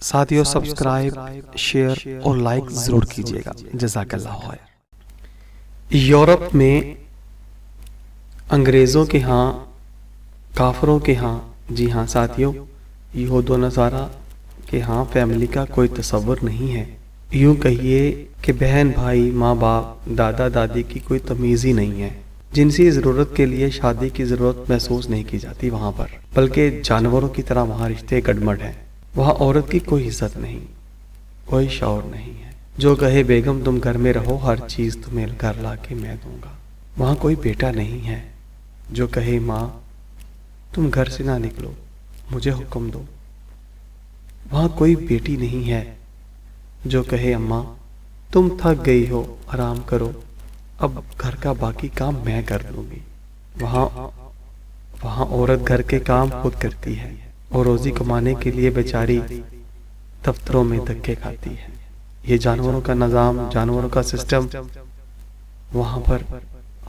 ساتھیوں subscribe, share اور like ضرور کیجیے گا، جزاک اللہ خیر۔ یورپ میں انگریزوں کے ہاں، کافروں کے ہاں، جی ہاں ساتھیوں، یہود و نصارہ کے ہاں فیملی کا کوئی تصور نہیں ہے۔ یوں کہیے کہ بہن بھائی، ماں باپ، دادا دادی کی کوئی تمیز ہی نہیں ہے۔ جنسی ضرورت کے لیے شادی کی ضرورت محسوس نہیں کی جاتی وہاں پر، بلکہ جانوروں کی طرح وہاں رشتے گڈمڈ ہیں۔ وہاں عورت کی کوئی عزت نہیں، کوئی شعور نہیں ہے۔ جو کہے بیگم تم گھر میں رہو، ہر چیز تمہیں گھر لا کے میں دوں گا۔ وہاں کوئی بیٹا نہیں ہے۔ جو کہے ماں تم گھر سے نہ نکلو، مجھے حکم دو۔ وہاں کوئی بیٹی نہیں ہے۔ جو کہے اماں تم تھک گئی ہو، آرام کرو، اب گھر کا باقی کام میں کر لوں گی۔ وہاں عورت گھر کے کام خود کرتی ہے اور روزی کمانے کے لیے بیچاری دفتروں میں دھکے کھاتی ہے۔ یہ جانوروں کا نظام، جانوروں کا سسٹم وہاں پر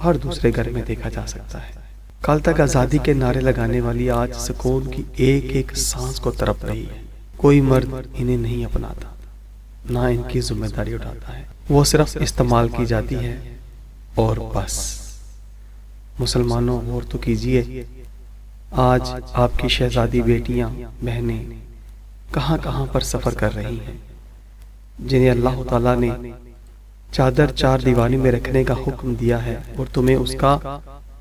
ہر دوسرے گھر میں دیکھا جا سکتا ہے۔ کل تک آزادی کے نعرے لگانے والی آج سکون کی ایک ایک سانس کو تڑپ رہی ہے۔ کوئی مرد انہیں نہیں اپناتا، نہ ان کی ذمہ داری اٹھاتا ہے۔ وہ صرف استعمال کی جاتی ہے اور بس۔ مسلمانوں غور تو کیجیے، آج آپ کی شہزادی بیٹیاں، بہنیں کہاں کہاں پر سفر کر رہی ہیں، جنہیں اللہ تعالیٰ نے چادر چار دیواری میں رکھنے کا حکم دیا ہے اور تمہیں اس کا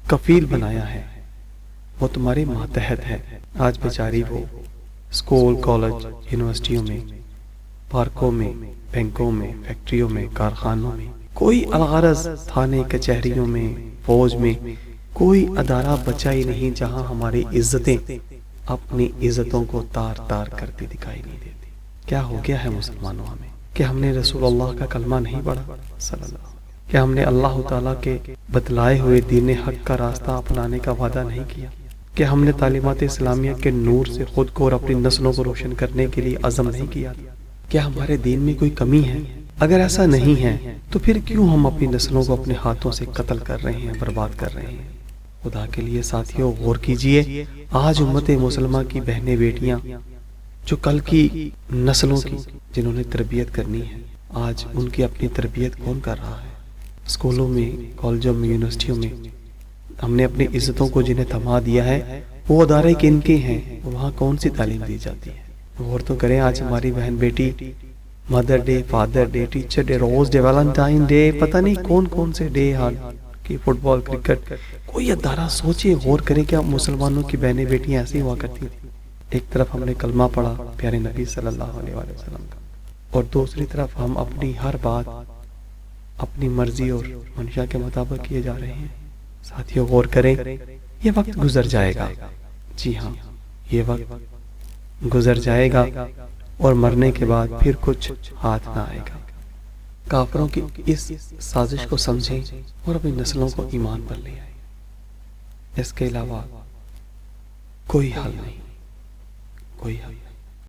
کفیل بنایا ہے۔ وہ تمہارے ماتحت ہے۔ آج بیچاری وہ اسکول، کالج، یونیورسٹیوں میں، پارکوں میں، بینکوں میں، فیکٹریوں میں، کارخانوں میں، کوئی الغرض تھانے کچہریوں میں، فوج میں کوئی ادارہ بچا ہی نہیں جہاں ہماری عزتیں اپنی عزتوں کو تار تار کرتی دکھائی نہیں دیتی۔ کیا ہو گیا ہے مسلمانوں ہمیں کہ ہم نے رسول اللہ کا کلمہ نہیں پڑھا صلی اللہ علیہ وسلم، کہ ہم نے اللہ تعالیٰ کے بتلائے ہوئے دین حق کا راستہ اپنانے کا وعدہ نہیں کیا، کہ ہم نے تعلیمات اسلامیہ کے نور سے خود کو اور اپنی نسلوں کو روشن کرنے کے لیے عزم نہیں کیا۔ کیا ہمارے دین میں کوئی کمی ہے؟ اگر ایسا نہیں ہے تو پھر کیوں ہم اپنی نسلوں کو اپنے ہاتھوں سے قتل کر رہے ہیں، برباد کر رہے ہیں؟ خدا کے لیے ساتھیوں غور کیجئے، آج امت مسلمہ کی بہنیں، بیٹیاں جو کل کی نسلوں کی جنہوں نے تربیت کرنی ہے، آج ان کی اپنی تربیت کون کر رہا ہے؟ اسکولوں میں، کالجوں میں، یونیورسٹیوں میں ہم نے اپنی عزتوں کو جنہیں تھما دیا ہے، وہ ادارے کن کے ہیں؟ وہاں کون سی تعلیم دی جاتی ہے؟ غور تو کریں، آج ہماری بہن بیٹی mother day, father day, teacher day, rose day, Valentine day, پتہ نہیں کون کون سے ڈے، کی فٹ بال، کرکٹ، کوئی ادارہ سوچے، غور کریں کہ مسلمانوں کی بہنیں بیٹیاں ایسی ہوا کرتی تھیں۔ ایک طرف ہم نے کلمہ پڑھا پیارے نبی صلی اللہ علیہ وآلہ وسلم کا، اور دوسری طرف ہم اپنی ہر بات اپنی مرضی اور منشا کے مطابق کیے جا رہے ہیں۔ ساتھیوں غور کریں، یہ وقت گزر جائے گا، جی ہاں یہ وقت گزر جائے گا اور مرنے کے بعد پھر کچھ ہاتھ نہ آئے گا۔ کافروں کی اس سازش کو سمجھیں اور اپنی نسلوں کو ایمان پر لے آئیں۔ اس کے علاوہ کوئی حل نہیں، کوئی حل نہیں۔